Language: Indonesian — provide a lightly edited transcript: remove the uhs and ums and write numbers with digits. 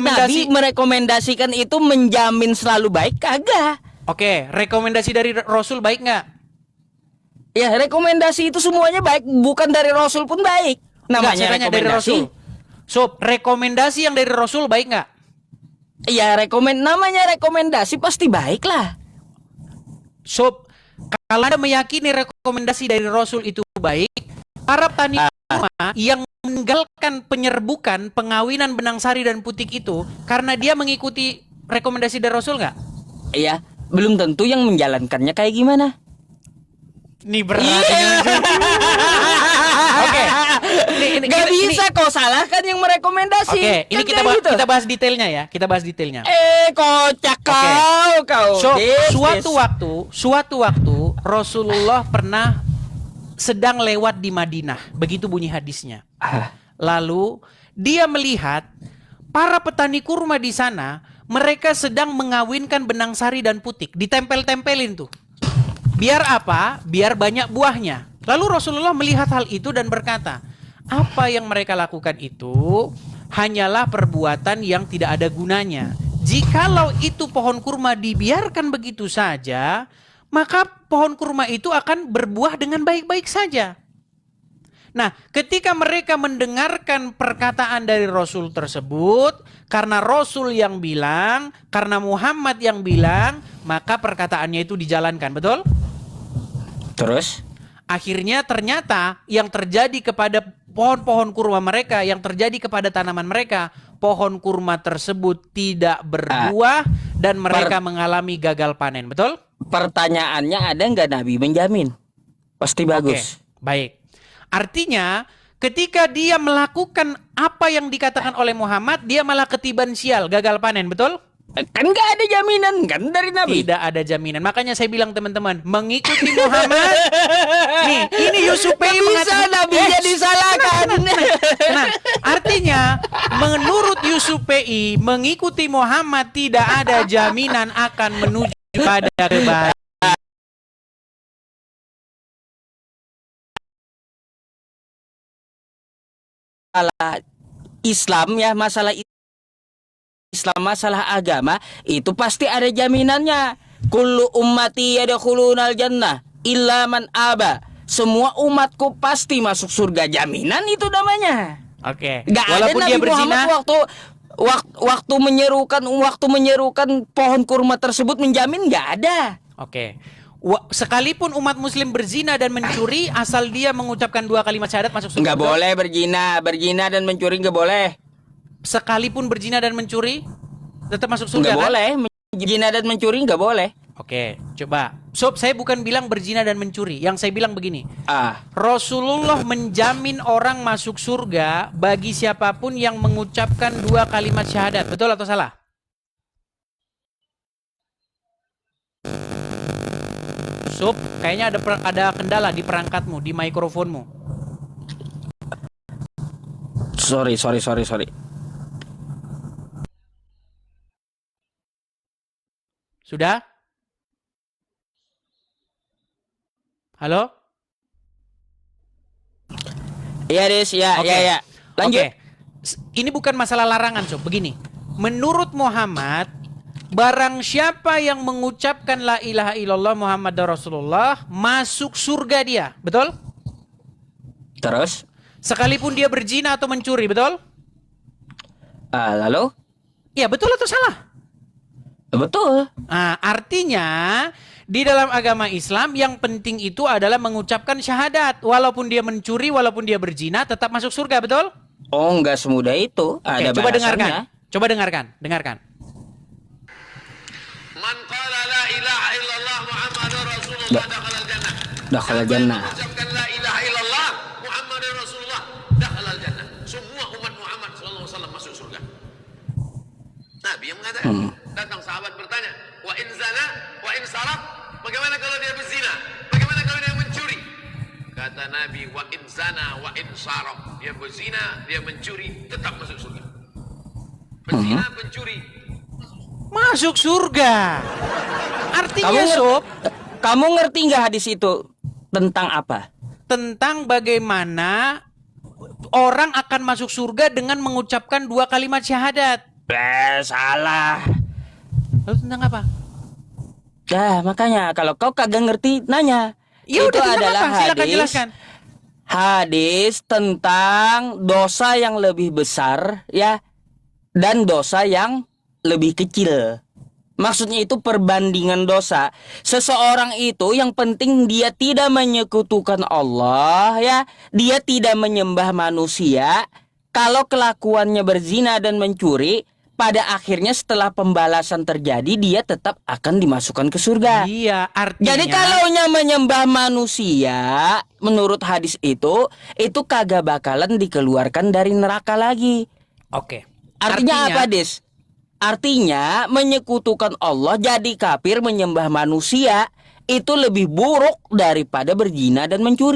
Nabi merekomendasikan itu menjamin selalu baik kagak? Oke, rekomendasi dari Rasul baik nggak? Ya, rekomendasi itu semuanya baik, bukan dari Rasul pun baik. Nggak, Namanya saya tanya dari Rasul. Sob, rekomendasi yang dari Rasul baik nggak? Ya, namanya rekomendasi pasti baik lah. Sob, kalau Anda meyakini rekomendasi dari Rasul itu baik, para petani kurma yang meninggalkan penyerbukan, pengawinan benang sari dan putik itu karena dia mengikuti rekomendasi dari Rasul nggak? Iya, belum tentu yang menjalankannya kayak gimana. Ini berat. Oke. Gak bisa kau salahkan yang merekomendasi. Oke, ini Kan kayak gitu. kita bahas detailnya ya. Kita bahas detailnya. Kocak kau. So, suatu waktu Rasulullah pernah sedang lewat di Madinah. Begitu bunyi hadisnya. Lalu dia melihat para petani kurma di sana, mereka sedang mengawinkan benang sari dan putik, ditempel-tempelin tuh. Biar apa? Biar banyak buahnya. Lalu Rasulullah melihat hal itu dan berkata, apa yang mereka lakukan itu hanyalah perbuatan yang tidak ada gunanya. Jikalau itu pohon kurma dibiarkan begitu saja, maka pohon kurma itu akan berbuah dengan baik-baik saja. Nah, ketika mereka mendengarkan perkataan dari Rasul tersebut, karena Rasul yang bilang, karena Muhammad yang bilang, maka perkataannya itu dijalankan, betul? Terus? Akhirnya ternyata yang terjadi kepada pohon-pohon kurma mereka, yang terjadi kepada tanaman mereka, pohon kurma tersebut tidak berbuah dan mereka mengalami gagal panen, betul? Pertanyaannya, ada nggak Nabi menjamin? Pasti bagus. Oke, baik. Artinya ketika dia melakukan apa yang dikatakan oleh Muhammad, dia malah ketiban sial, gagal panen, betul? Kan nggak ada jaminan kan dari Nabi. Tidak ada jaminan. Makanya saya bilang teman-teman, mengikuti Muhammad. Nih, ini Yusupei bisa Nabi jadi disalahkan. Nah, artinya menurut Yusupei, mengikuti Muhammad tidak ada jaminan akan menuju pada kebaikan. Islam ya, masalah Islam, masalah agama itu pasti ada jaminannya. Kullu ummati yadkhulunal jannah illa man aba. Semua umatku pasti masuk surga, jaminan itu namanya. Oke. Gak Walaupun ada dia Nabi berzina, Muhammad waktu menyerukan pohon kurma tersebut menjamin, nggak ada. oke. Sekalipun umat muslim berzina dan mencuri, asal dia mengucapkan 2 kalimat syahadat masuk surga. Nggak boleh berzina dan mencuri, nggak boleh. Sekalipun berzina dan mencuri, tetap masuk surga. Nggak kan? boleh, berzina dan mencuri nggak boleh. Oke, coba. Sob, saya bukan bilang berzina dan mencuri. Yang saya bilang begini. Ah, Rasulullah menjamin orang masuk surga bagi siapapun yang mengucapkan 2 kalimat syahadat. Betul atau salah? Sob, kayaknya ada kendala di perangkatmu, di mikrofonmu. sorry. Sudah? Halo? Iya Des, ya. Lanjut. Oke. Ini bukan masalah larangan, Sob. Begini. Menurut Muhammad, barang siapa yang mengucapkan la ilaha illallah Muhammad Rasulullah, masuk surga dia. Betul? Terus? Sekalipun dia berzina atau mencuri, betul? Lalu? Ya, betul atau salah? Betul. Nah, artinya di dalam agama Islam yang penting itu adalah mengucapkan syahadat. Walaupun dia mencuri, walaupun dia berzina, tetap masuk surga, betul? Oh, nggak semudah itu. Ada Coba balasannya. dengarkan. Man qala la ilaha illallah Muhammadur Rasulullah dakhala al-jannah. Dakhala jannah. Mengucapkan la ilaha illallah Muhammadur Rasulullah dakhala al-jannah. Semua umat Muhammad sallallahu alaihi wasallam masuk surga. Nabi yang mengatakan. Datang sahabat bertanya, wa in zana, wa in saraq, bagaimana kalau dia berzina? Bagaimana kalau dia mencuri? Kata Nabi, wa in zana, wa in saraq, dia berzina, dia mencuri, tetap masuk surga. Berzina, mencuri, Masuk surga. Artinya, Sob, Kamu ngerti nggak hadis itu tentang apa? tentang bagaimana orang akan masuk surga dengan mengucapkan 2 kalimat syahadat. Salah. Lalu tentang apa? Makanya kalau kau kagak ngerti nanya. Ya Itu udah, tentang adalah apa? Silakan hadis. jelaskan. Hadis tentang dosa yang lebih besar ya dan dosa yang lebih kecil. Maksudnya itu perbandingan dosa. Seseorang itu yang penting dia tidak menyekutukan Allah ya, dia tidak menyembah manusia. Kalau kelakuannya berzina dan mencuri, pada akhirnya setelah pembalasan terjadi dia tetap akan dimasukkan ke surga. Iya, artinya. Jadi kalaunya menyembah manusia, menurut hadis itu kagak bakalan dikeluarkan dari neraka lagi. Oke. Artinya apa, Des? Artinya menyekutukan Allah, jadi kafir, menyembah manusia itu lebih buruk daripada berzina dan mencuri.